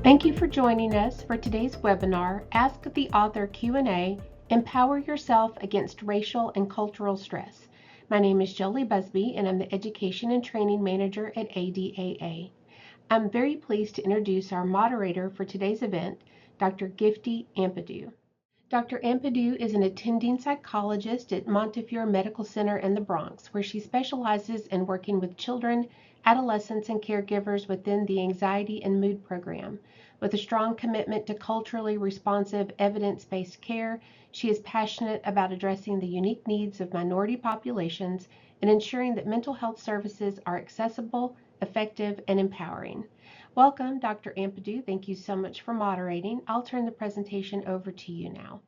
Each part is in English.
Thank you for joining us for today's webinar, Ask the Author Q&A, Empower Yourself Against Racial and Cultural Stress. My name is Jolie Busby, and I'm the Education and Training Manager at ADAA. I'm very pleased to introduce our moderator for today's event, Dr. Gifty Ampadu. Dr. Ampadu is an attending psychologist at Montefiore Medical Center in the Bronx, where she specializes in working with children, adolescents, and caregivers within the Anxiety and Mood Program. With a strong commitment to culturally responsive, evidence-based care, she is passionate about addressing the unique needs of minority populations and ensuring that mental health services are accessible, effective, and empowering. Welcome, Dr. Ampadu. Thank you so much for moderating. I'll turn the presentation over to you now.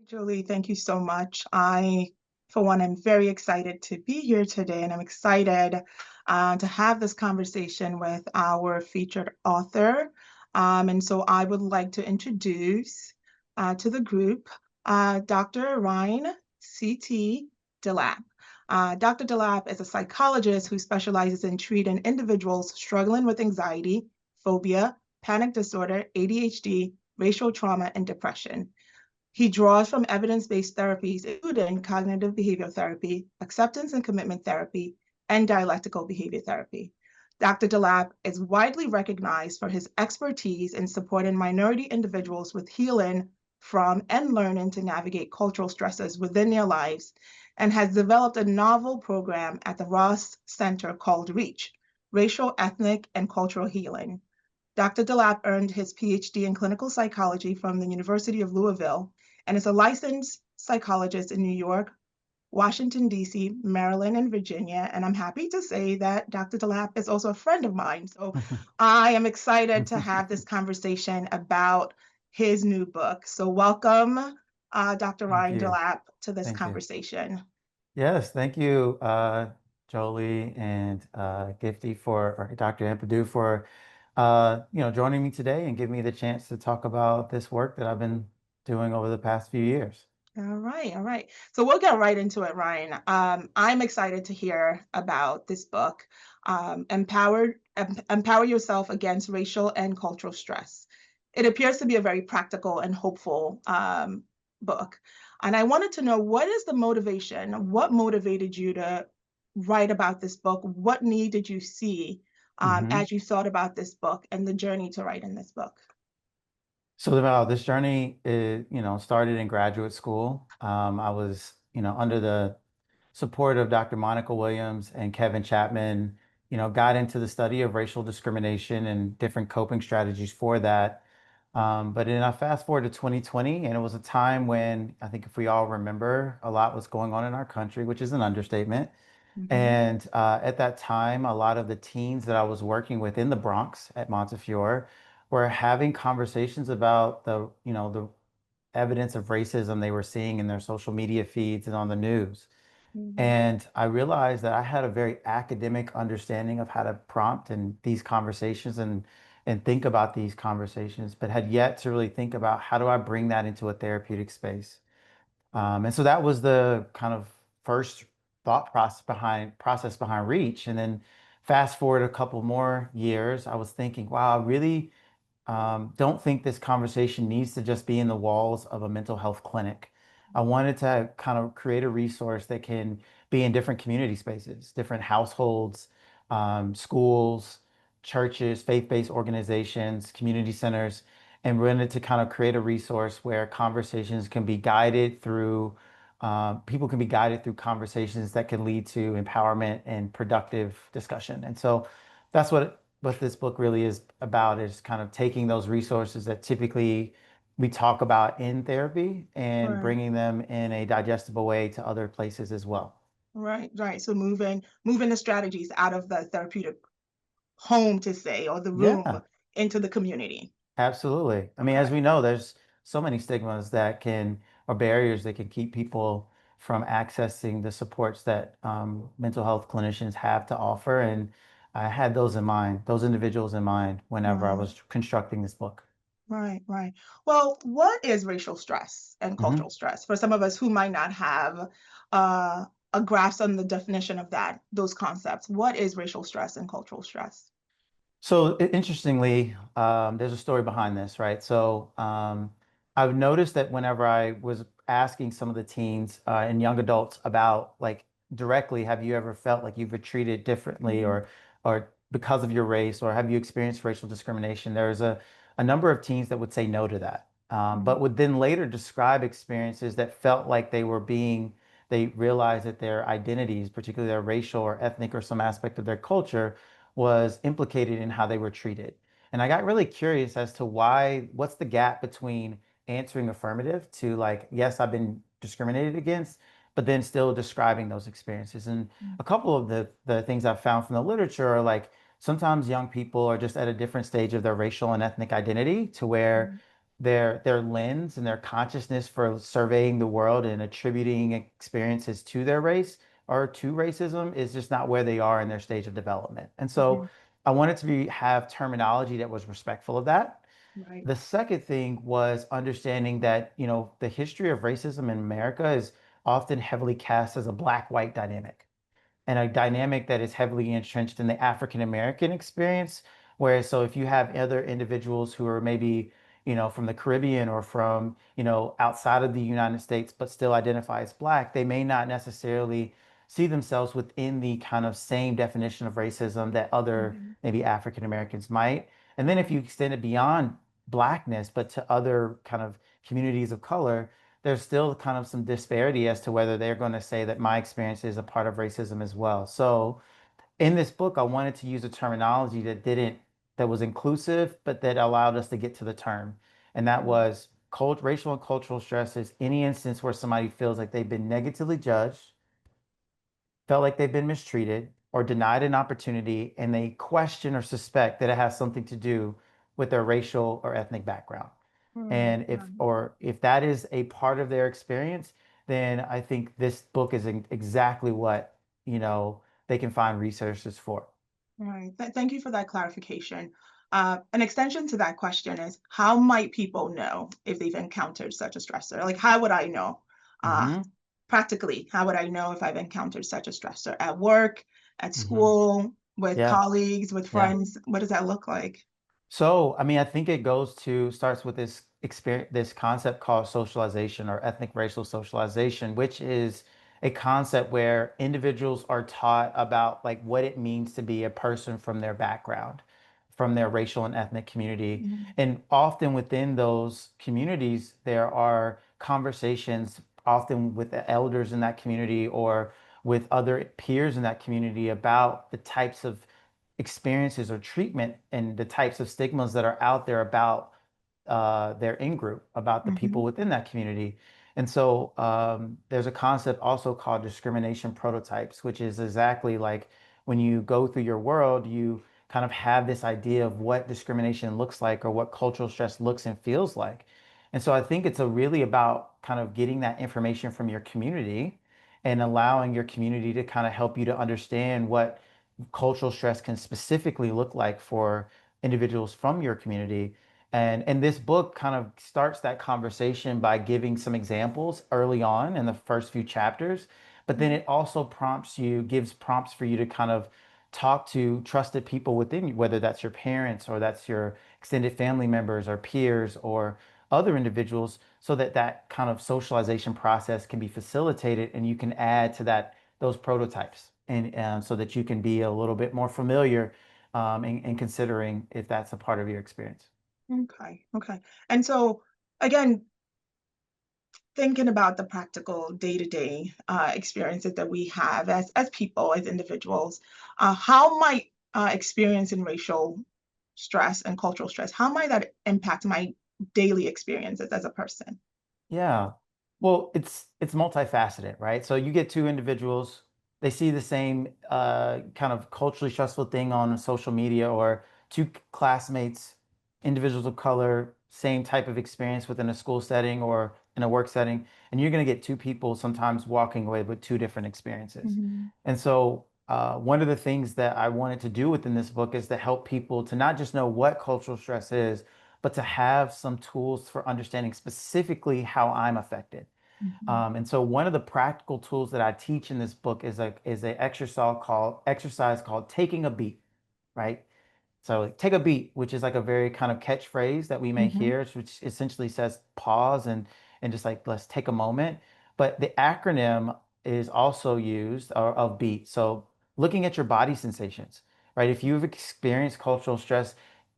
Julie, thank you so much. For one, I'm very excited to be here today, and I'm excited to have this conversation with our featured author. And so I would like to introduce to the group Dr. Ryan C.T. DeLapp. Dr. DeLapp is a psychologist who specializes in treating individuals struggling with anxiety, phobia, panic disorder, ADHD, racial trauma, and depression. He draws from evidence-based therapies, including cognitive behavioral therapy, acceptance and commitment therapy, and dialectical behavior therapy. Dr. DeLapp is widely recognized for his expertise in supporting minority individuals with healing from and learning to navigate cultural stresses within their lives, and has developed a novel program at the Ross Center called REACH, Racial, Ethnic, and Cultural Healing. Dr. DeLapp earned his PhD in clinical psychology from the University of Louisville and is a licensed psychologist in New York, Washington, D.C., Maryland, and Virginia. And I'm happy to say that Dr. DeLapp is also a friend of mine. So I am excited to have this conversation about his new book. So welcome, Dr. Ryan DeLapp, to this conversation. Yes, thank you, Jolie and Gifty or Dr. Ampadu for joining me today and giving me the chance to talk about this work that I've been doing over the past few years. All right. So we'll get right into it, Ryan. I'm excited to hear about this book, Empower Yourself Against Racial and Cultural Stress. It appears to be a very practical and hopeful book. And I wanted to know, what is the motivation? What motivated you to write about this book? What need did you see as you thought about this book and the journey to write in this book? So this journey is, started in graduate school. I was, under the support of Dr. Monica Williams and Kevin Chapman, got into the study of racial discrimination and different coping strategies for that. But then I fast forward to 2020, and it was a time when I think if we all remember, a lot was going on in our country, which is an understatement. And at that time, a lot of the teens that I was working with in the Bronx at Montefiore were having conversations about the evidence of racism they were seeing in their social media feeds and on the news. And I realized that I had a very academic understanding of how to prompt in these conversations and think about these conversations, but had yet to really think about how do I bring that into a therapeutic space. And so that was the kind of first thought process behind Reach. And then fast forward a couple more years, I was thinking, wow, I really don't think this conversation needs to just be in the walls of a mental health clinic. I wanted to kind of create a resource that can be in different community spaces, different households, schools, churches, faith-based organizations, community centers, and wanted to kind of create a resource where conversations can be guided through, people can be guided through conversations that can lead to empowerment and productive discussion. And so that's what this book really is about, is kind of taking those resources that typically we talk about in therapy and bringing them in a digestible way to other places as well. Right. So moving the strategies out of the therapeutic home, to say, or the room into the community. Absolutely. I mean, as we know, there's so many stigmas or barriers that can keep people from accessing the supports that mental health clinicians have to offer. And I had those individuals in mind whenever I was constructing this book. Right. Well, what is racial stress and cultural stress for some of us who might not have a grasp on the definition of those concepts? What is racial stress and cultural stress? So interestingly, there's a story behind this, right? So I've noticed that whenever I was asking some of the teens and young adults about like directly, have you ever felt like you've been treated differently Mhm, or because of your race, or have you experienced racial discrimination? There's a number of teens that would say no to that, but mhm, would then later describe experiences that felt like they realized that their identities, particularly their racial or ethnic or some aspect of their culture, was implicated in how they were treated. And I got really curious as to what's the gap between answering affirmative to like, yes, I've been discriminated against, but then still describing those experiences. And a couple of the things I've found from the literature are like sometimes young people are just at a different stage of their racial and ethnic identity to where mhm, their lens and their consciousness for surveying the world and attributing experiences to their race or to racism is just not where they are in their stage of development. And so mhm. I wanted to have terminology that was respectful of that. Right. The second thing was understanding that, the history of racism in America is often heavily cast as a black-white dynamic and a dynamic that is heavily entrenched in the African American experience. Whereas, so if you have other individuals who are maybe, from the Caribbean or from, outside of the United States, but still identify as Black, they may not necessarily see themselves within the kind of same definition of racism that other Mhm, maybe African Americans might. And then if right. you extend it beyond Blackness, but to other kind of communities of color, there's still kind of some disparity as to whether they're going to say that my experience is a part of racism as well. So in this book, I wanted to use a terminology that was inclusive, but that allowed us to get to the term. And that Mhm, was racial and cultural stress is any instance where somebody feels like they've been negatively judged, felt like they've been mistreated, or denied an opportunity, and they question or suspect that it has something to do with their racial or ethnic background. right, And right. if that is a part of their experience, then I think this book is exactly what, they can find resources for. Right. Thank you for that clarification. An extension to that question is how might people know if they've encountered such a stressor? Like, how would I know? Uh, Hmm. Practically, how would I know if I've encountered such a stressor at work, at Hmm. school, with Yeah. colleagues, with Yeah. friends? What does that look like? So, I mean, I think it starts with this experience, this concept called socialization or ethnic racial socialization, which is a concept where individuals are taught about like what it means to be a person from their background, from their racial and ethnic community. Mhm, And often within those communities, there are conversations, often with the elders in that community or with other peers in that community about the types of experiences or treatment and the types of stigmas that are out there about their in group, about the people mhm, within that community. And so there's a concept also called discrimination prototypes, which is exactly like when you go through your world, you kind of have this idea of what discrimination looks like or what cultural stress looks and feels like. And so I think it's a really about kind of getting that information from your community and allowing your community to kind of help you to understand what cultural stress can specifically look like for individuals from your community. And this book kind of starts that conversation by giving some examples early on in the first few chapters, but then mhm, it also gives prompts for you to kind of talk to trusted people within you, whether that's your parents or that's your extended family members or peers or other individuals, so that that kind of socialization process can be facilitated and you can add to those prototypes and so that you can be a little bit more familiar in considering if that's a part of your experience. okay, okay. And so, again, thinking about the practical day-to-day experiences that we have as people, as individuals, how might experiencing racial stress and cultural stress, how might that impact my daily experiences as a person? Yeah. Well, it's multifaceted, right? So you get two individuals, they see the same kind of culturally stressful thing on social media, or two classmates, individuals of color, same type of experience within a school setting or in a work setting, and you're going to get two people sometimes walking away with two different experiences. Mhm, And so one of the things that I wanted to do within this book is to help people to not just know what cultural stress is, but to have some tools for understanding specifically how I'm affected. mhm, And so one of the practical tools that I teach in this book is a exercise called taking a beat, right? So like, take a beat, which is like a very kind of catchphrase that we may Mm-hmm. hear, which essentially says pause and just like let's take a moment. But the acronym is also used of beat. So looking at your body sensations, right? If you've experienced cultural stress,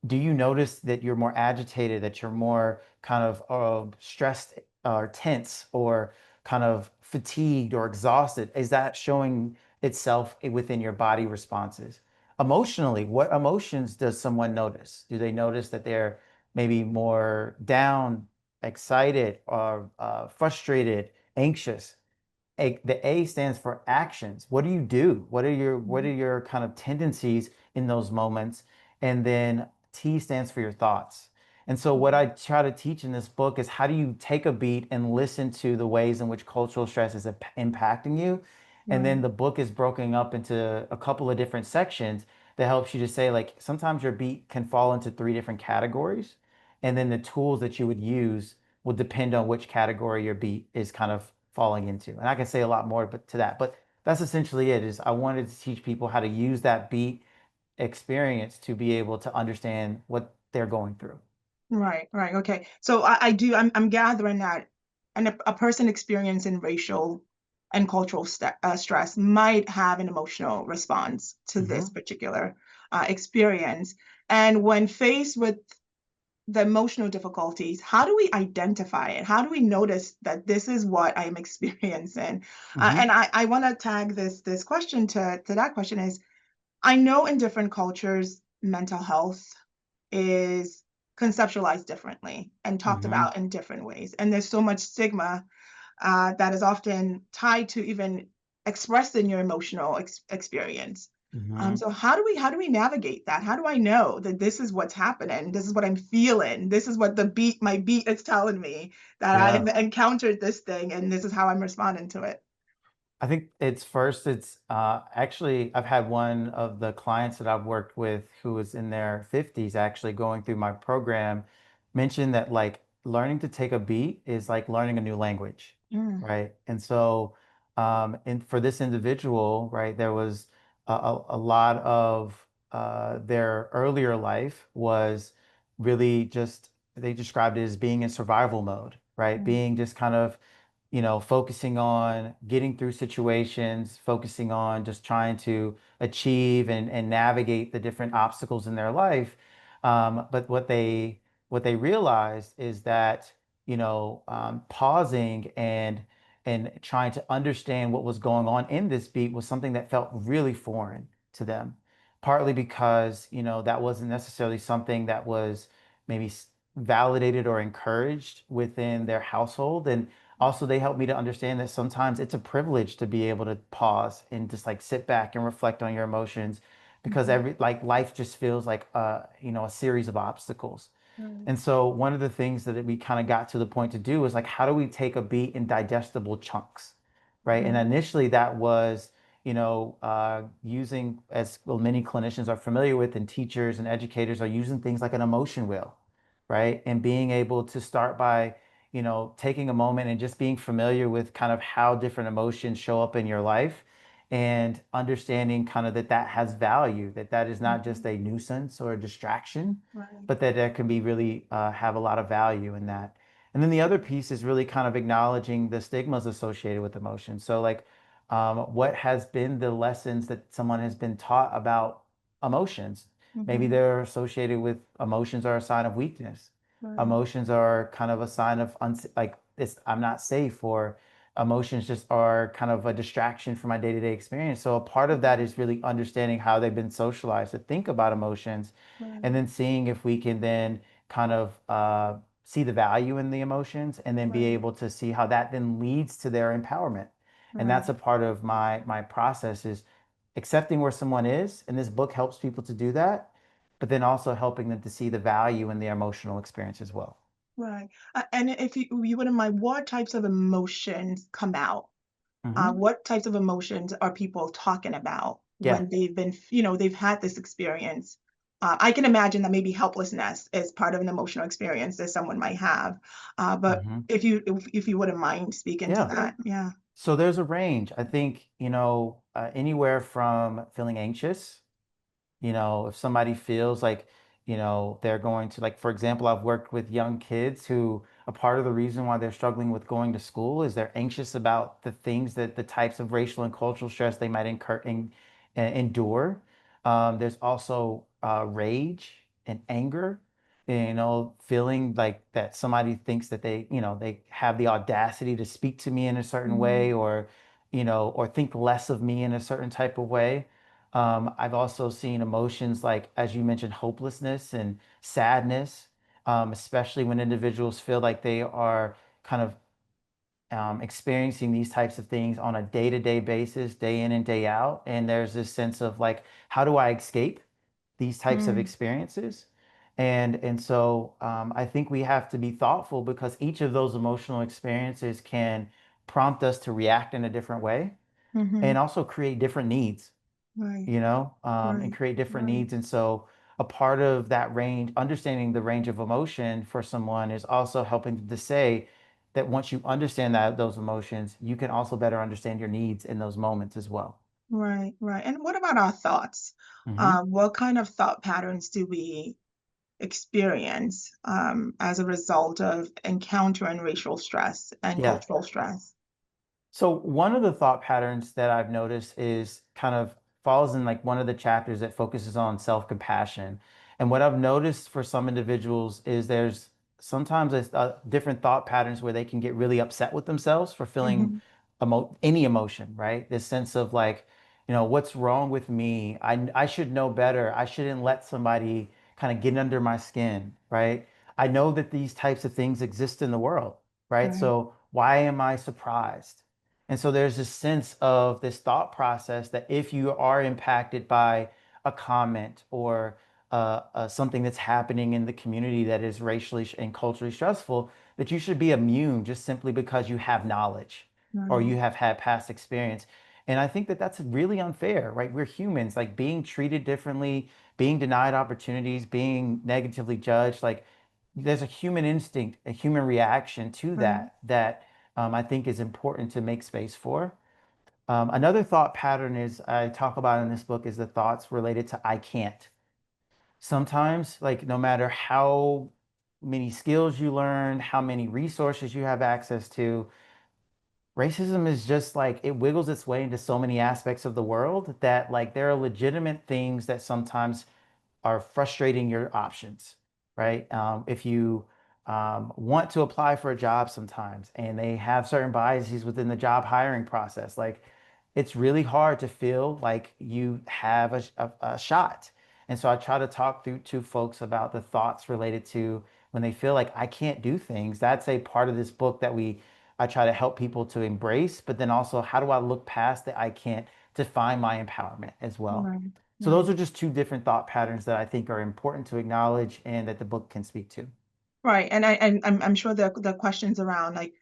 do you notice that you're more agitated, that you're more kind of stressed or tense or kind of fatigued or exhausted? Is that showing itself within your body responses? Emotionally, what emotions does someone notice? Do they notice that they're maybe more down, excited, or frustrated, anxious? The A stands for actions. What do you do? What are your kind of tendencies in those moments? And then T stands for your thoughts. And so what I try to teach in this book is how do you take a beat and listen to the ways in which cultural stress is impacting you. And then Right. the book is broken up into a couple of different sections that helps you to say like sometimes your beat can fall into three different categories. And then the tools that you would use will depend on which category your beat is kind of falling into. And I can say a lot more but to that, but that's essentially it is I wanted to teach people how to use that beat experience to be able to understand what they're going through. Right, right. Okay. So I'm gathering that a person experiencing racial and cultural stress might have an emotional response to this Hmm. particular experience. And when faced with the emotional difficulties, how do we identify it? How do we notice that this is what I'm experiencing? Hmm. And I want to tag this question to that question is, I know in different cultures, mental health is conceptualized differently and talked Hmm. about in different ways. And there's so much stigma that is often tied to even expressing your emotional experience. Hmm. So how do we navigate that? How do I know that this is what's happening? This is what I'm feeling. This is what my beat is telling me that I have Yeah. encountered this thing, and this is how I'm responding to it. I think it's actually I've had one of the clients that I've worked with who was in their 50s actually going through my program mentioned that like learning to take a beat is like learning a new language, Mm, right? And so and for this individual, right, there was a lot of their earlier life was really just they described it as being in survival mode, right? mm, Being just kind of focusing on getting through situations, focusing on just trying to achieve and navigate the different obstacles in their life. But what they realized is that, pausing and trying to understand what was going on in this beat was something that felt really foreign to them. Partly because, that wasn't necessarily something that was maybe validated or encouraged within their household. And also, they help me to understand that sometimes it's a privilege to be able to pause and just like sit back and reflect on your emotions because mhm, every like life just feels like a series of obstacles. right, And so one of the things that we kind of got to the point to do is like, how do we take a beat in digestible chunks, right? And mhm, initially that was, using, as well, many clinicians are familiar with, and teachers and educators are using things like an emotion wheel, right? And being able to start by, taking a moment and just being familiar with kind of how different emotions show up in your life and understanding kind of that has value, that is not just mhm, a nuisance or a distraction, right, but that can be really have a lot of value in that. And then the other piece is really kind of acknowledging the stigmas associated with emotion. So, like, what has been the lessons that someone has been taught about emotions? Maybe mhm, they're associated with emotions are a sign of weakness. right, Emotions are kind of a sign of like this, I'm not safe, or emotions just are kind of a distraction from my day-to-day experience. So a part of that is really understanding how they've been socialized to think about emotions right, and then seeing if we can then kind of see the value in the emotions and then be right, able to see how that then leads to their empowerment. And right, that's a part of my process is accepting where someone is. And this book helps people to do that, but then also helping them to see the value in their emotional experience as well. right. And if you wouldn't mind, what types of emotions come out? Hmm. What types of emotions are people talking about Yeah. when they've had this experience? I can imagine that maybe helplessness is part of an emotional experience that someone might have. But Hmm. if you wouldn't mind speaking to Yeah. that, yeah. So there's a range. I think, anywhere from feeling anxious, if somebody feels like, they're going to, like, for example, I've worked with young kids who a part of the reason why they're struggling with going to school is they're anxious about the things that the types of racial and cultural stress they might endure. There's also rage and anger, feeling like that somebody thinks that they have the audacity to speak to me in a certain Mm, way, or think less of me in a certain type of way. I've also seen emotions like, as you mentioned, hopelessness and sadness, especially when individuals feel like they are kind of experiencing these types of things on a day-to-day basis, day in and day out. And there's this sense of like, how do I escape these types of mm, experiences? And so I think we have to be thoughtful because each of those emotional experiences can prompt us to react in a different way mhm. and also create different needs, Right, and right, create different right, needs. And so a part of that range, understanding the range of emotion for someone is also helping them to say that once you understand those emotions, you can also better understand your needs in those moments as well. right, right. And what about our thoughts? Hmm. What kind of thought patterns do we experience as a result of encountering racial stress and Yeah. cultural stress? So one of the thought patterns that I've noticed is kind of falls in like one of the chapters that focuses on self-compassion. And what I've noticed for some individuals is there's sometimes different thought patterns where they can get really upset with themselves for feeling Hmm. any emotion, right? This sense of like, what's wrong with me? I should know better. I shouldn't let somebody kind of get under my skin, right? I know that these types of things exist in the world, right? Right, So why am I surprised? And so there's this sense of this thought process that if you are impacted by a comment or something that's happening in the community that is racially and culturally stressful, that you should be immune just simply because you have knowledge or right, you have had past experience. And I think that that's really unfair, right? We're humans, like being treated differently, being denied opportunities, being negatively judged. Like there's a human instinct, a human reaction to right. that I think is important to make space for. Another thought pattern is I talk about in this book is the thoughts related to I can't. Sometimes, like no matter how many skills you learn, how many resources you have access to, racism is just like it wiggles its way into so many aspects of the world that like there are legitimate things that sometimes are frustrating your options, right? If you want to apply for a job sometimes and they have certain biases within the job hiring process, like it's really hard to feel like you have a shot. And so I try to talk through to folks about the thoughts related to when they feel like I can't do things. That's a part of this book that I try to help people to embrace, but then also how do I look past the I can't to find my empowerment as well. Right, So those right. are just two different thought patterns that I think are important to acknowledge and that the book can speak to. Right. And I'm sure the questions around like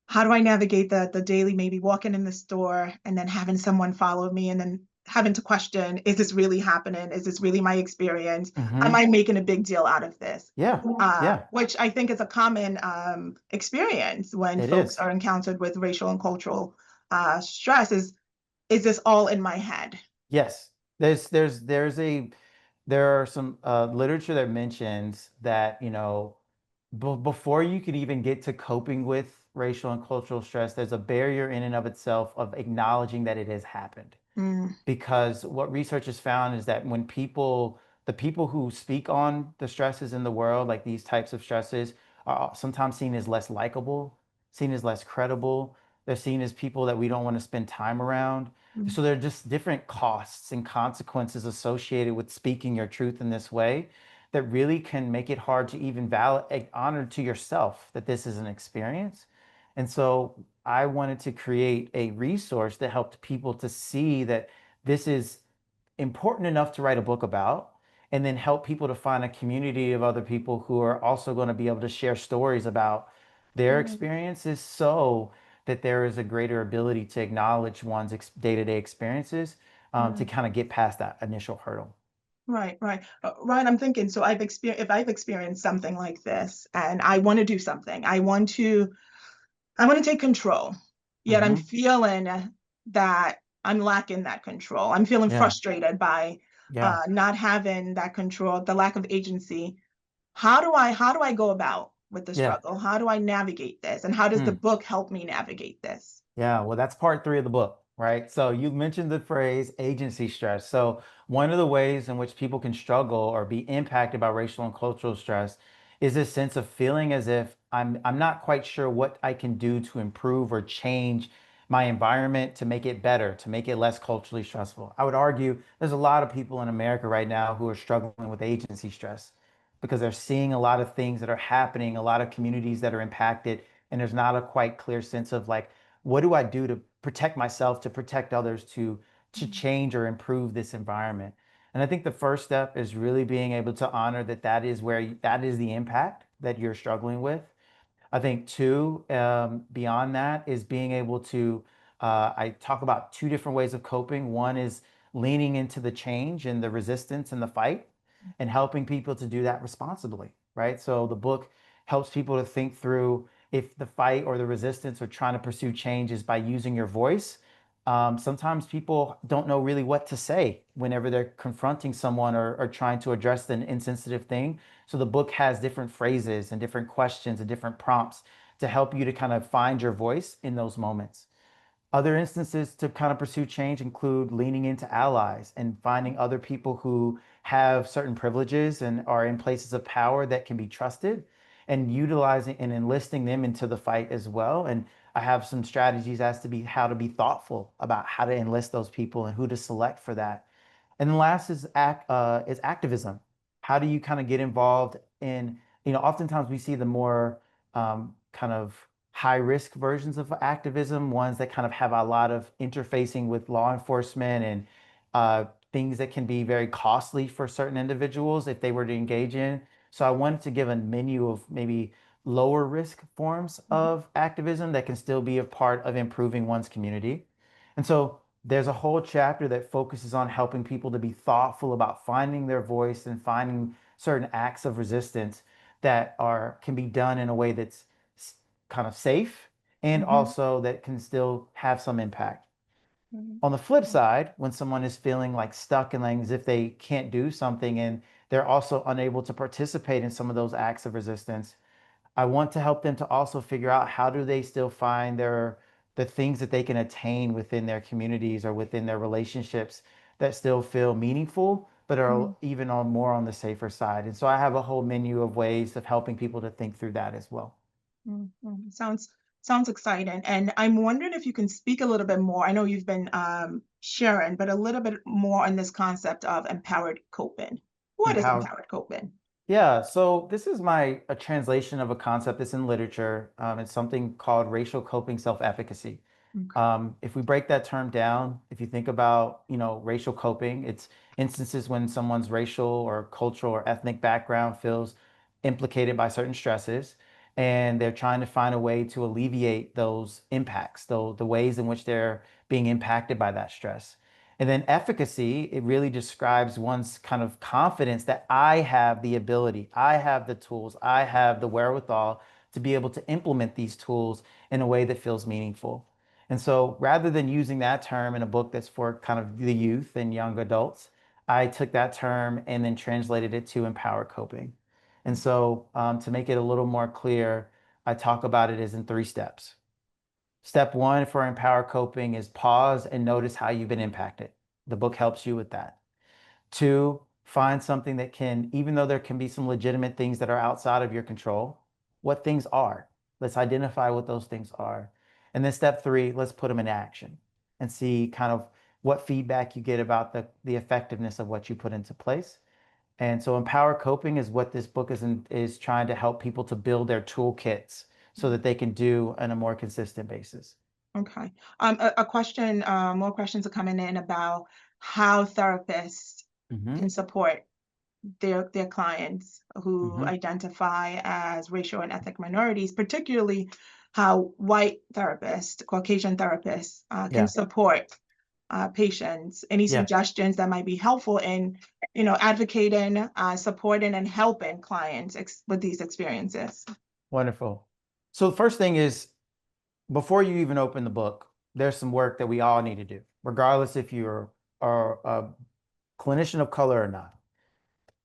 how do I navigate the daily, maybe walking in the store and then having someone follow me and then having to question, is this really happening? Is this really my experience? Am Hmm. I making a big deal out of this? Yeah, yeah, Which I think is a common experience when it folks is. are encountered with racial and cultural stress is this all in my head? Yes. There are some literature that mentions that, before you could even get to coping with racial and cultural stress, there's a barrier in and of itself of acknowledging that it has happened. Mm, Because what research has found is that the people who speak on the stresses in the world, like these types of stresses, are sometimes seen as less likable, seen as less credible. They're seen as people that we don't want to spend time around. mm, So there are just different costs and consequences associated with speaking your truth in this way that really can make it hard to even honor to yourself that this is an experience. And so I wanted to create a resource that helped people to see that this is important enough to write a book about, and then help people to find a community of other people who are also going to be able to share stories about their mm, experiences so that there is a greater ability to acknowledge one's day-to-day experiences, to mm. kind of get past that initial hurdle. Right, right. Right, I'm thinking, so if I've experienced something like this and I want to do something, I want to take control. Yet I'm Hmm. feeling that I'm lacking that control. I'm feeling Yeah. frustrated by Yeah. not having that control, the lack of agency. How do I go about with the Yeah. struggle? How do I navigate this? And how does the Mm. book help me navigate this? Yeah, well, that's part three of the book, right? So you mentioned the phrase agency stress. So one of the ways in which people can struggle or be impacted by racial and cultural stress is this sense of feeling as if I'm not quite sure what I can do to improve or change my environment to make it better, to make it less culturally stressful. I would argue there's a lot of people in America right now who are struggling with agency stress because they're seeing a lot of things that are happening, a lot of communities that are impacted, and there's not a quite clear sense of like, what do I do to protect myself, to protect others, to change or improve this environment? And I think the first step is really being able to honor that that is the impact that you're struggling with. I think two, beyond that, is being able to. I talk about two different ways of coping. One is leaning into the change and the resistance and the fight, and helping people to do that responsibly, right? So the book helps people to think through if the fight or the resistance or trying to pursue change is by using your voice. Sometimes people don't know really what to say whenever they're confronting someone or trying to address an insensitive thing. So the book has different phrases and different questions and different prompts to help you to kind of find your voice in those moments. Other instances to kind of pursue change include leaning into allies and finding other people who have certain privileges and are in places of power that can be trusted and utilizing and enlisting them into the fight as well. And I have some strategies as to be how to be thoughtful about how to enlist those people and who to select for that. And then last is activism. How do you kind of get involved in, oftentimes we see the more kind of high risk versions of activism, ones that kind of have a lot of interfacing with law enforcement and things that can be very costly for certain individuals if they were to engage in. So I wanted to give a menu of maybe lower risk forms of activism that can still be a part of improving one's community. And so there's a whole chapter that focuses on helping people to be thoughtful about finding their voice and finding certain acts of resistance that are can be done in a way that's kind of safe and Mhm, also that can still have some impact. mhm, On the flip side, when someone is feeling like stuck and like as if they can't do something and they're also unable to participate in some of those acts of resistance, I want to help them to also figure out how do they still find the things that they can attain within their communities or within their relationships that still feel meaningful, but are mhm, even on more on the safer side. And so I have a whole menu of ways of helping people to think through that as well. Sounds exciting. And I'm wondering if you can speak a little bit more. I know you've been sharing, but a little bit more on this concept of empowered coping. What is Empowered. empowered coping? Yeah, so this is a translation of a concept that's in literature. It's something called racial coping self-efficacy. Okay. If we break that term down, if you think about, racial coping, it's instances when someone's racial or cultural or ethnic background feels implicated by certain stresses, and they're trying to find a way to alleviate those impacts, the ways in which they're being impacted by that stress. And then efficacy, it really describes one's kind of confidence that I have the ability, I have the tools, I have the wherewithal to be able to implement these tools in a way that feels meaningful. And so rather than using that term in a book that's for kind of the youth and young adults, I took that term and then translated it to empower coping. And so to make it a little more clear, I talk about it as in three steps. Step one for empower coping is pause and notice how you've been impacted. The book helps you with that. Two, find something that can, even though there can be some legitimate things that are outside of your control, what things are. Let's identify what those things are. And then step three, let's put them in action and see kind of what feedback you get about the effectiveness of what you put into place. And so empower coping is what this book is trying to help people to build their toolkits so that they can do on a more consistent basis. Okay. A question, more questions are coming in about how therapists Hmm. can support their clients who Hmm. identify as racial and ethnic minorities, particularly how white therapists, Caucasian therapists, can Yeah. support patients. Any Yeah. suggestions that might be helpful in, advocating, supporting, and helping clients with these experiences? Wonderful. So the first thing is before you even open the book, there's some work that we all need to do, regardless if you're are clinician of color or not.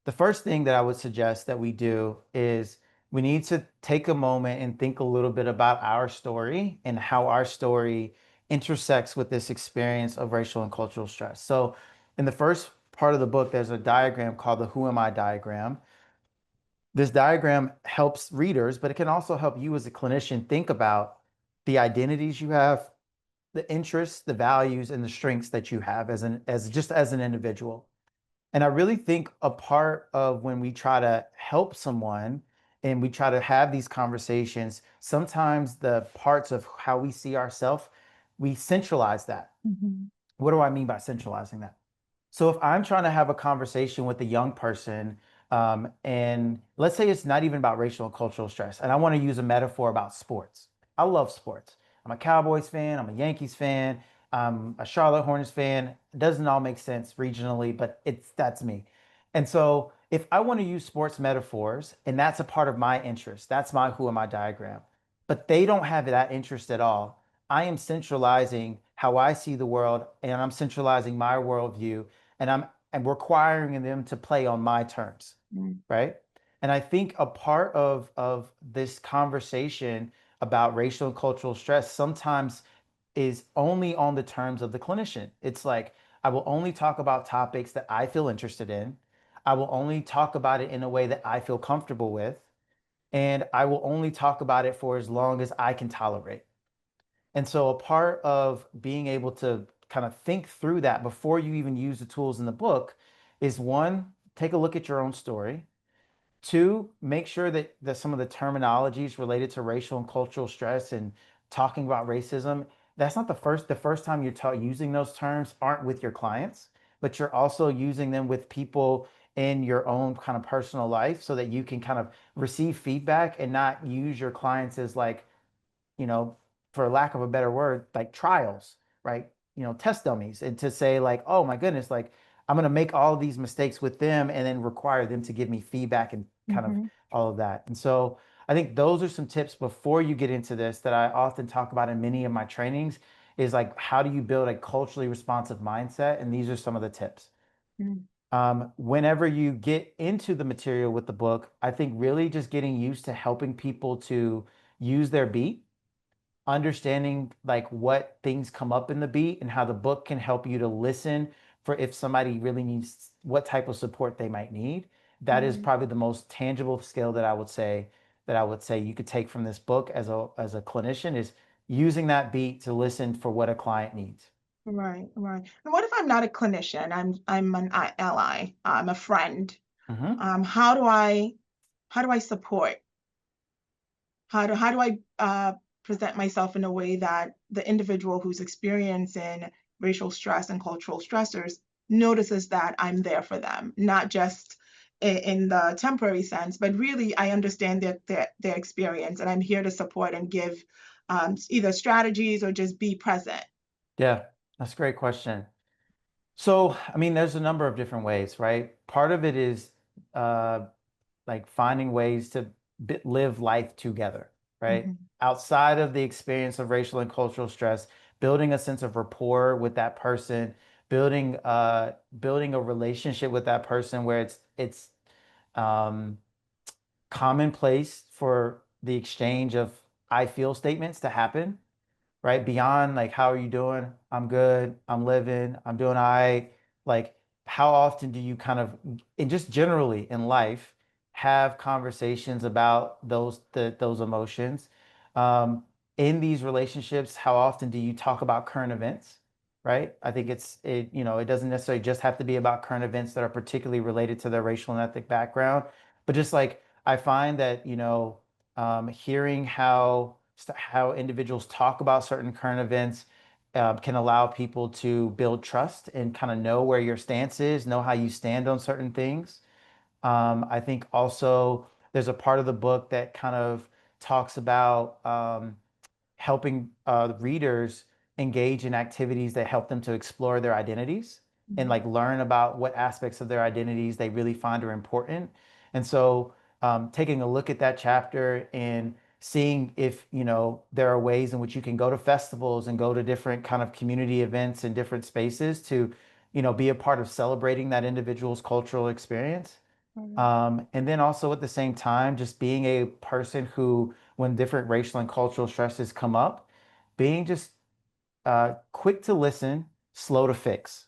The first thing that I would suggest that we do is we need to take a moment and think a little bit about our story and how our story intersects with this experience of racial and cultural stress. So, in the first part of the book, there's a diagram called the Who Am I diagram. This diagram helps readers, but it can also help you as a clinician think about the identities you have, the interests, the values, and the strengths that you have as an individual. And I really think a part of when we try to help someone and we try to have these conversations, sometimes the parts of how we see ourselves, we centralize that. Mhm. What do I mean by centralizing that? So if I'm trying to have a conversation with a young person, and let's say it's not even about racial and cultural stress, and I want to use a metaphor about sports. I love sports. I'm a Cowboys fan. I'm a Yankees fan. I'm a Charlotte Hornets fan. It doesn't all make sense regionally, but that's me. And so if I want to use sports metaphors, and that's a part of my interest, that's my who am I diagram, but they don't have that interest at all. I am centralizing how I see the world, and I'm centralizing my worldview, and I'm requiring them to play on my terms, Mm. right? And I think a part of this conversation about racial and cultural stress sometimes is only on the terms of the clinician. It's like I will only talk about topics that I feel interested in. I will only talk about it in a way that I feel comfortable with, and I will only talk about it for as long as I can tolerate. And so a part of being able to kind of think through that before you even use the tools in the book is one, take a look at your own story. Two, make sure that some of the terminologies related to racial and cultural stress and talking about racism, that's not the first time you're using those terms aren't with your clients, but you're also using them with people in your own kind of personal life so that you can kind of receive feedback and not use your clients as like, you know, for lack of a better word, like trials, right? Test dummies, and to say like, oh my goodness, like I'm going to make all of these mistakes with them and then require them to give me feedback and kind of Mhm. all of that. And so I think those are some tips before you get into this that I often talk about in many of my trainings is like, how do you build a culturally responsive mindset? And these are some of the tips. Mm. Whenever you get into the material with the book, I think really just getting used to helping people to use their beat, understanding like what things come up in the beat and how the book can help you to listen for if somebody really needs what type of support they might need. That is Right. probably the most tangible skill that I would say you could take from this book as a clinician is using that beat to listen for what a client needs. Right. Right. And what if I'm not a clinician? I'm an ally. I'm a friend. Hmm. How do I support? How do I present myself in a way that the individual who's experiencing racial stress and cultural stressors notices that I'm there for them, not just in the temporary sense, but really I understand their experience and I'm here to support and give either strategies or just be present. Yeah, that's a great question. So, I mean, there's a number of different ways, right? Part of it is uh, like finding ways to live life together, right? Mhm. Outside of the experience of racial and cultural stress, building a sense of rapport with that person, building a relationship with that person where it's um, commonplace for the exchange of I feel statements to happen, right? Beyond like, how are you doing? I'm good. I'm living. I'm doing all right. Like, how often do you kind of, and just generally in life, have conversations about those emotions? Um, in these relationships, how often do you talk about current events? Right? I think it doesn't necessarily just have to be about current events that are particularly related to their racial and ethnic background, but just like I find that, hearing how individuals talk about certain current events can allow people to build trust and kind of know where your stance is, know how you stand on certain things. I think also there's a part of the book that kind of talks about helping readers engage in activities that help them to explore their identities and Mhm. like learn about what aspects of their identities they really find are important. And so, taking a look at that chapter and seeing if there are ways in which you can go to festivals and go to different kind of community events and different spaces to be a part of celebrating that individual's cultural experience. Right. And then also at the same time, just being a person who, when different racial and cultural stresses come up, being just quick to listen, slow to fix.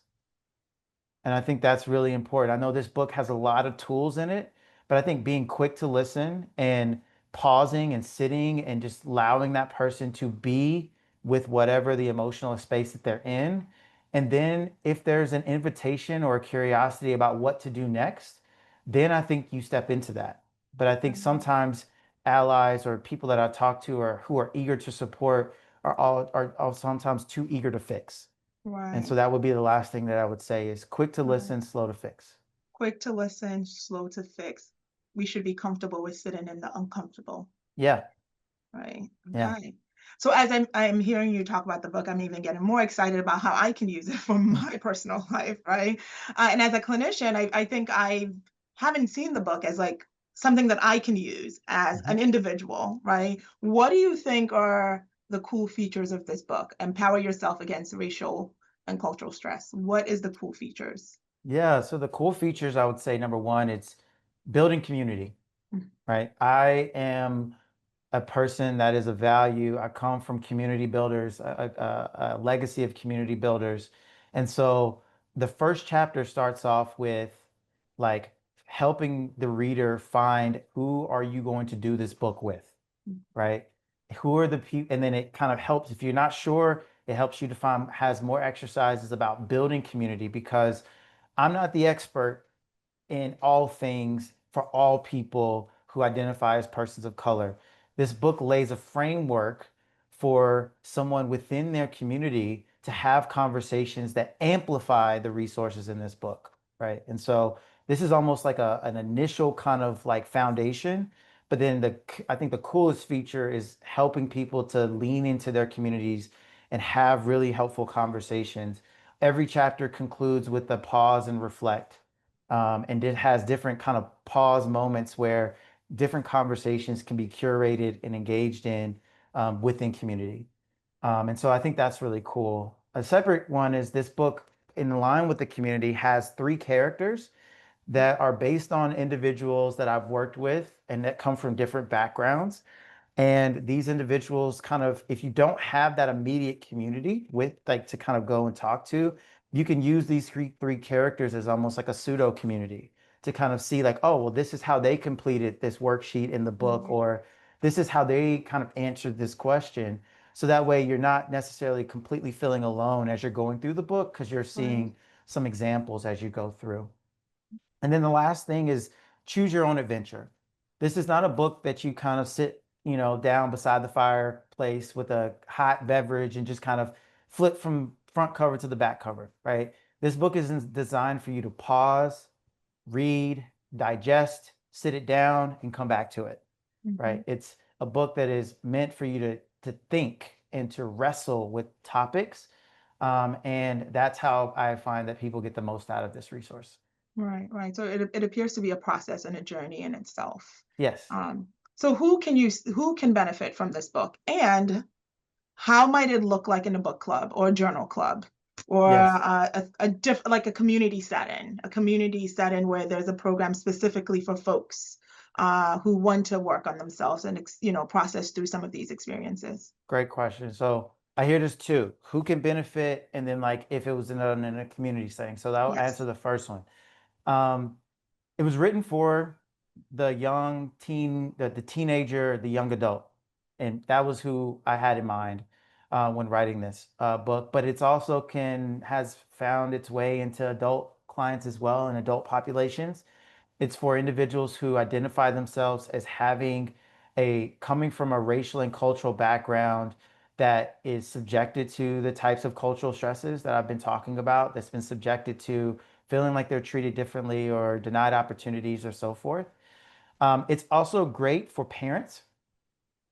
And I think that's really important. I know this book has a lot of tools in it, but I think being quick to listen and pausing and sitting and just allowing that person to be with whatever the emotional space that they're in. And then if there's an invitation or a curiosity about what to do next, then I think you step into that. But I think Right. sometimes allies or people that I talk to or who are eager to support are sometimes too eager to fix. And so Right. that would be the last thing that I would say is quick to Right. listen, slow to fix. Quick to listen, slow to fix. We should be comfortable with sitting in the uncomfortable. Yeah, Right. yeah. Okay. So as I'm hearing you talk about the book, I'm even getting more excited about how I can use it for my personal life, right? And as a clinician, I think I haven't seen the book as like something that I can use as Mhm. an individual, right? What do you think are the cool features of this book? Empower yourself against racial and cultural stress. What is the cool features? Yeah, so the cool features, I would say number one, it's building community, Mm. right? I am a person that is a value. I come from community builders, a legacy of community builders. And so the first chapter starts off with like helping the reader find who are you going to do this book with, right? Who are the people? And then it kind of helps if you're not sure, it helps you to find, has more exercises about building community because I'm not the expert in all things for all people who identify as persons of color. This book lays a framework for someone within their community to have conversations that amplify the resources in this book, right? And so this is almost like an initial kind of like foundation, but then I think the coolest feature is helping people to lean into their communities and have really helpful conversations. Every chapter concludes with a pause and reflect, and it has different kind of pause moments where different conversations can be curated and engaged in within community. And so I think that's really cool. A separate one is this book, in line with the community, has three characters that are based on individuals that I've worked with and that come from different backgrounds. And these individuals kind of, if you don't have that immediate community with like to kind of go and talk to, you can use these three characters as almost like a pseudo community to kind of see like, oh, well, this is how they completed this worksheet in the book, Right. or this is how they kind of answered this question. So that way you're not necessarily completely feeling alone as you're going through the book because you're Right. seeing some examples as you go through. And then the last thing is choose your own adventure. This is not a book that you kind of sit, down beside the fireplace with a hot beverage and just kind of flip from front cover to the back cover, right? This book is designed for you to pause, read, digest, sit it down, and come back to it, Mhm. right? It's a book that is meant for you to think and to wrestle with topics. And that's how I find that people get the most out of this resource. Right, right. So it appears to be a process and a journey in itself. Yes. So who can benefit from this book, and how might it look like in a book club or a journal club, or Yes. like a community setting where there's a program specifically for folks who want to work on themselves and process through some of these experiences. Great question. So I hear this too. Who can benefit? And then like if it was in a community setting. So that'll answer Yes. the first one. Um, it was written for the young teen, the teenager, the young adult. And that was who I had in mind when writing this book. But it's also has found its way into adult clients as well and adult populations. It's for individuals who identify themselves as coming from a racial and cultural background that is subjected to the types of cultural stresses that I've been talking about, that's been subjected to feeling like they're treated differently or denied opportunities or so forth. It's also great for parents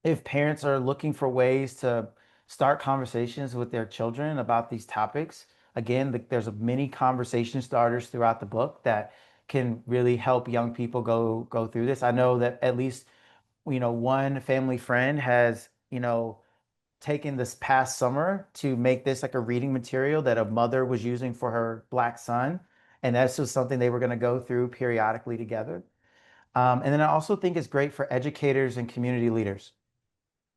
if parents are looking for ways to start conversations with their children about these topics. Again, there's many conversation starters throughout the book that can really help young people go through this. I know that at least one family friend has taken this past summer to make this like a reading material that a mother was using for her Black son. And that's just something they were going to go through periodically together. And then I also think it's great for educators and community leaders.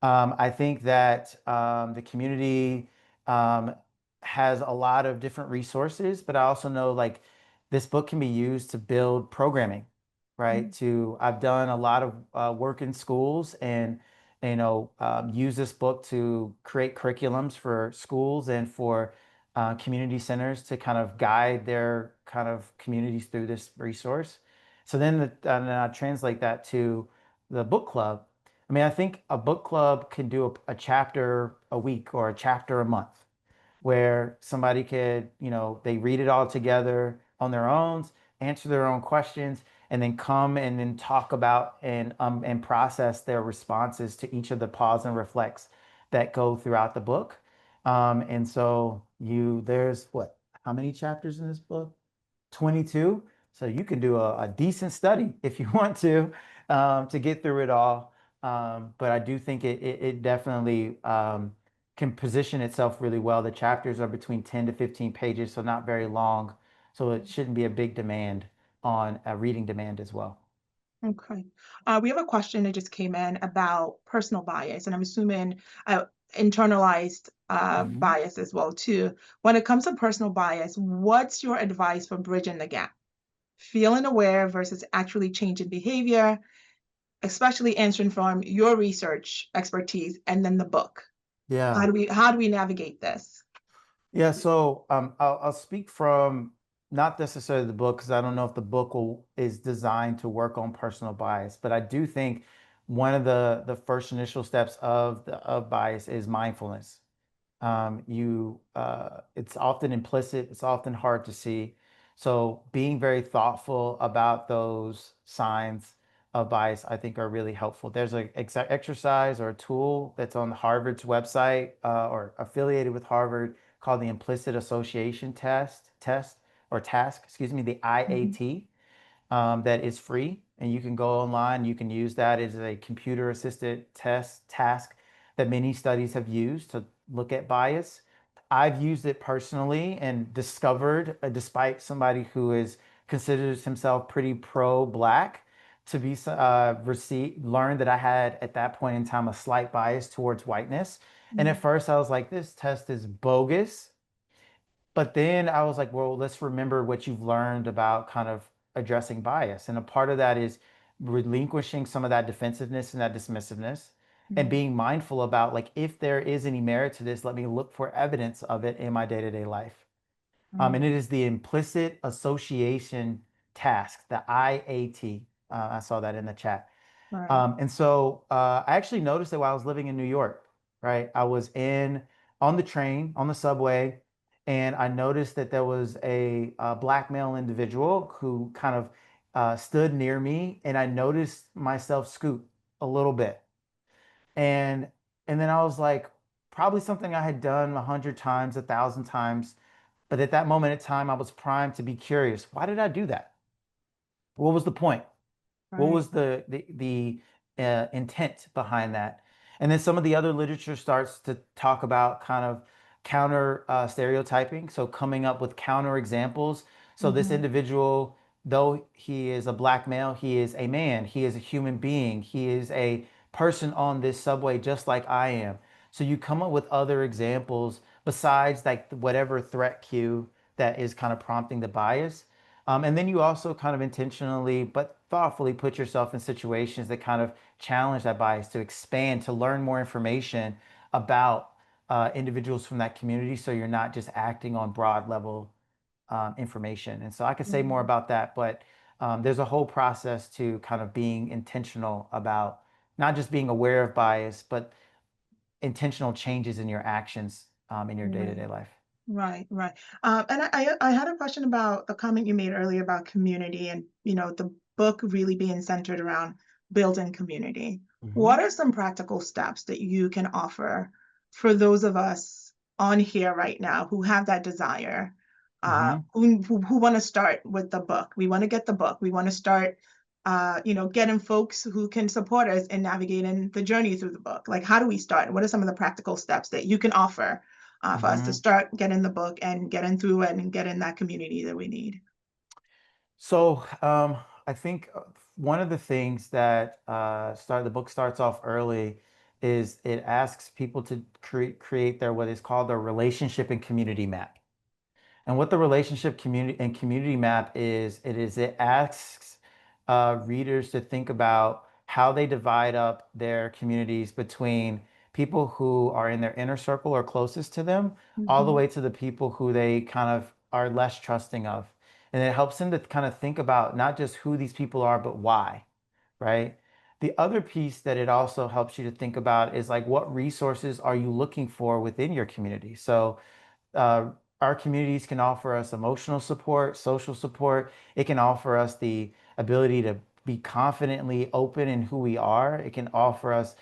I think that the community um, has a lot of different resources, but I also know like this book can be used to build programming, right? I've done a lot of work in schools and use this book to create curriculums for schools and for community centers to kind of guide their kind of communities through this resource. So then I translate that to the book club. I mean, I think a book club can do a chapter a week or a chapter a month where somebody could, they read it all together on their own, answer their own questions, and then come and then talk about and process their responses to each of the pause and reflects that go throughout the book. And so there's what, how many chapters in this book? 22. So you can do a decent study if you want to get through it all. But I do think it definitely can position itself really well. The chapters are between 10 to 15 pages, so not very long. So it shouldn't be a big demand on a reading demand as well. Okay. We have a question that just came in about personal bias, and I'm assuming internalized bias as well too. When it comes to personal bias, what's your advice for bridging the gap? Feeling aware versus actually changing behavior, especially answering from your research expertise and then the book. Yeah. How do we navigate this? Yeah, so I'll speak from not necessarily the book because I don't know if the book is designed to work on personal bias, but I do think one of the first initial steps of bias is mindfulness. It's often implicit, it's often hard to see. So being very thoughtful about those signs of bias, I think are really helpful. There's an exercise or a tool that's on Harvard's website or affiliated with Harvard called the implicit association test or task, excuse me, the IAT that is free, and you can go online. You can use that as a computer assisted task that many studies have used to look at bias. I've used it personally and discovered, despite somebody who considers himself pretty pro-black, to be learned that I had at that point in time a slight bias towards whiteness. And at first I was like, this test is bogus. But then I was like, well, let's remember what you've learned about kind of addressing bias. And a part of that is relinquishing some of that defensiveness and that dismissiveness and being mindful about like, if there is any merit to this, let me look for evidence of it in my day-to-day life. And it is the implicit association task, the IAT. I saw that in the chat. Right. And so I actually noticed that while I was living in New York, right? I was on the train, on the subway, and I noticed that there was a black male individual who kind of stood near me, and I noticed myself scoot a little bit. And then I was like, probably something I had done 100 times, 1,000 times. But at that moment in time, I was primed to be curious. Why did I do that? What was the point? What was the intent behind that? And then some of the other literature starts to talk about kind of counter stereotyping, so coming up with counter examples. So this individual, though he is a black male, he is a man, he is a human being, he is a person on this subway just like I am. So you come up with other examples besides like whatever threat cue that is kind of prompting the bias. And then you also kind of intentionally but thoughtfully put yourself in situations that kind of challenge that bias to expand, to learn more information about individuals from that community. So you're not just acting on broad level information. And so I could say more about that, but there's a whole process to kind of being intentional about not just being aware of bias, but intentional changes in your actions in your day-to-day life. Right. And I had a question about the comment you made earlier about community and, the book really being centered around building community. What are some practical steps that you can offer for those of us on here right now who have that desire, who want to start with the book? We want to get the book. We want to start getting folks who can support us in navigating the journey through the book. Like, how do we start? What are some of the practical steps that you can offer for us to start getting the book and getting through it and getting that community that we need? So I think one of the things that the book starts off early is it asks people to create their what is called their relationship and community map. And what the relationship community map is, it asks readers to think about how they divide up their communities between people who are in their inner circle or closest to them, all the way to the people who they kind of are less trusting of. And it helps them to kind of think about not just who these people are, but why, right? The other piece that it also helps you to think about is like, what resources are you looking for within your community? So uh, our communities can offer us emotional support, social support. It can offer us the ability to be confidently open in who we are. It can offer us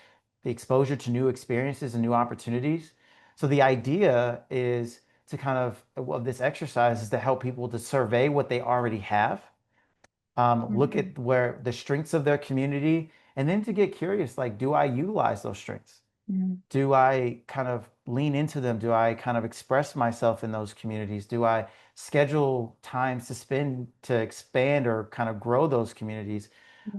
the exposure to new experiences and new opportunities. So the idea is to kind of this exercise is to help people to survey what they already have, look at where the strengths of their community, and then to get curious, like, do I utilize those strengths? Do I kind of lean into them? Do I kind of express myself in those communities? Do I schedule times to spend to expand or kind of grow those communities?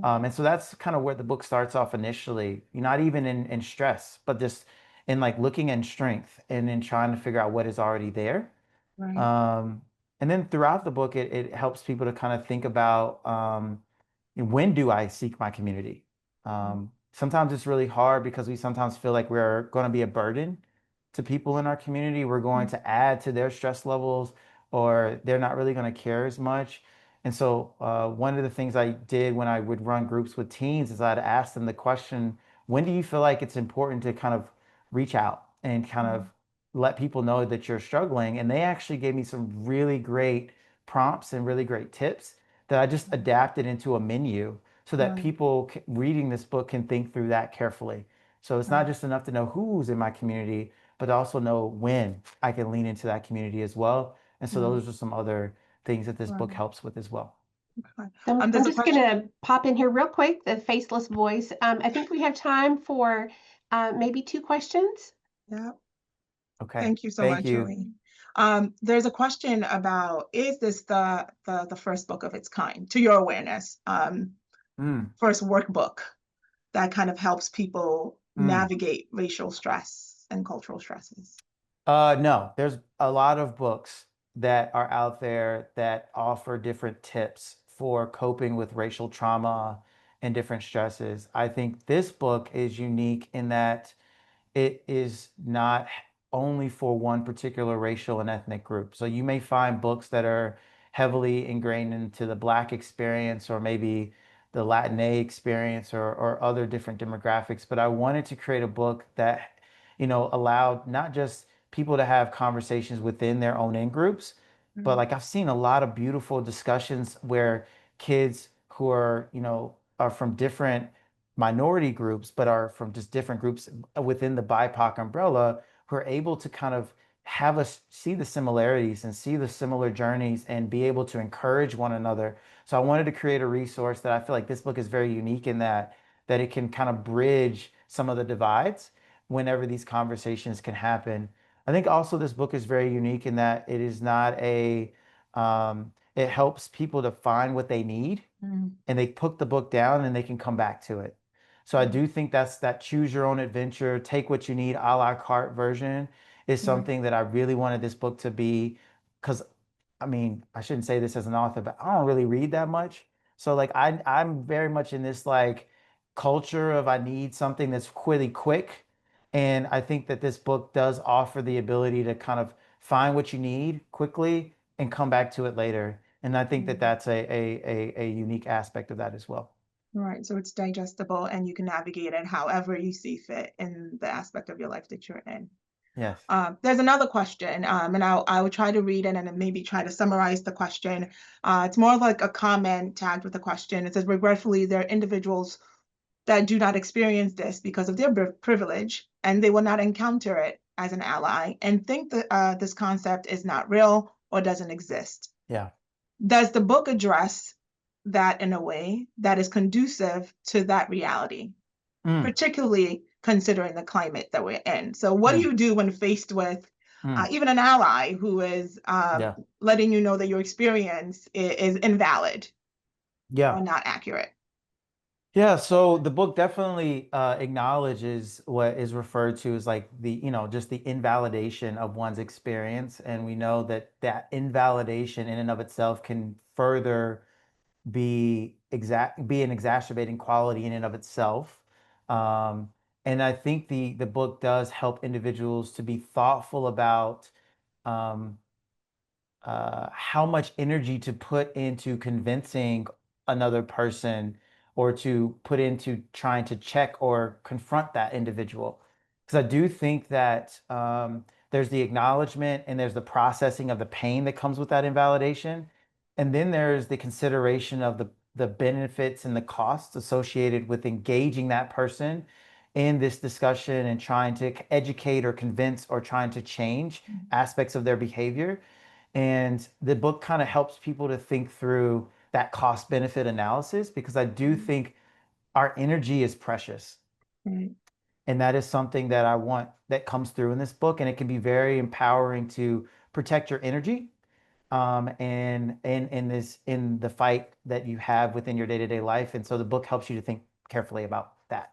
And so that's kind of where the book starts off initially, not even in stress, but just in like looking in strength and in trying to figure out what is already there. Right. Um, and then throughout the book, it helps people to kind of think about when do I seek my community? Sometimes it's really hard because we sometimes feel like we're going to be a burden to people in our community. We're going to add to their stress levels, or they're not really going to care as much. And so, one of the things I did when I would run groups with teens is I'd ask them the question, when do you feel like it's important to kind of reach out and kind of let people know that you're struggling? And they actually gave me some really great prompts and really great tips that I just adapted into a menu so that people reading this book can think through that carefully. So it's not just enough to know who's in my community, but also know when I can lean into that community as well. And so those are some other things that this book helps with as well. I'm There's a just going question. to pop in here real quick, the faceless voice. I think we have time for maybe 2 questions. Yeah. Okay. Thank you so Thank much, you. Julie. There's a question about, is this the first book of its kind, to your awareness, first workbook that kind of helps people navigate racial stress and cultural stresses? No, there's a lot of books that are out there that offer different tips for coping with racial trauma and different stresses. I think this book is unique in that it is not only for one particular racial and ethnic group. So you may find books that are heavily ingrained into the Black experience or maybe the Latinx experience or other different demographics. But I wanted to create a book that, allowed not just people to have conversations within their own in groups, but like I've seen a lot of beautiful discussions where kids who are from different minority groups, but are from just different groups within the BIPOC umbrella, who are able to kind of have us see the similarities and see the similar journeys and be able to encourage one another. So I wanted to create a resource that I feel like this book is very unique in that it can kind of bridge some of the divides whenever these conversations can happen. I think also this book is very unique in that it is not it helps people to find what they need and they put the book down and they can come back to it. So I do think that's that choose your own adventure, take what you need, a la carte version is something that I really wanted this book to be. Because I mean, I shouldn't say this as an author, but I don't really read that much. So like I'm very much in this like culture of I need something that's really quick. And I think that this book does offer the ability to kind of find what you need quickly and come back to it later. And I think that that's a unique aspect of that as well. Right, so it's digestible and you can navigate it however you see fit in the aspect of your life that you're in. Yes. There's another question, and I will try to read it and then maybe try to summarize the question. It's more of like a comment tagged with a question. It says, regretfully, there are individuals that do not experience this because of their privilege, and they will not encounter it as an ally and think that this concept is not real or doesn't exist. Yeah. Does the book address that in a way that is conducive to that reality, Mm, particularly considering the climate that we're in. So what do mm, you do when faced with mm. even an ally who is Yeah. letting you know that your experience is invalid Yeah. or not accurate? Yeah, so the book definitely acknowledges what is referred to as like the, just the invalidation of one's experience. And we know that that invalidation in and of itself can further be an exacerbating quality in and of itself. Um, and I think the book does help individuals to be thoughtful about um, how much energy to put into convincing another person or to put into trying to check or confront that individual. Because I do think that there's the acknowledgement and there's the processing of the pain that comes with that invalidation. And then there's the consideration of the benefits and the costs associated with engaging that person in this discussion and trying to educate or convince or trying to change aspects of their behavior. And the book kind of helps people to think through that cost benefit analysis because I do think our energy is precious. Right. And that is something that I want that comes through in this book. And it can be very empowering to protect your energy and in the fight that you have within your day-to-day life. And so the book helps you to think carefully about that.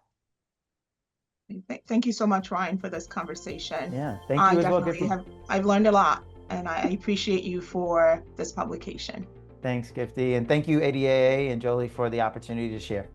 Thank you so much, Ryan, for this conversation. Yeah. Thank I you as well, definitely Gifty. I've learned a lot, and I appreciate you for this publication. Thanks, Gifty. And thank you, ADAA and Jolie, for the opportunity to share.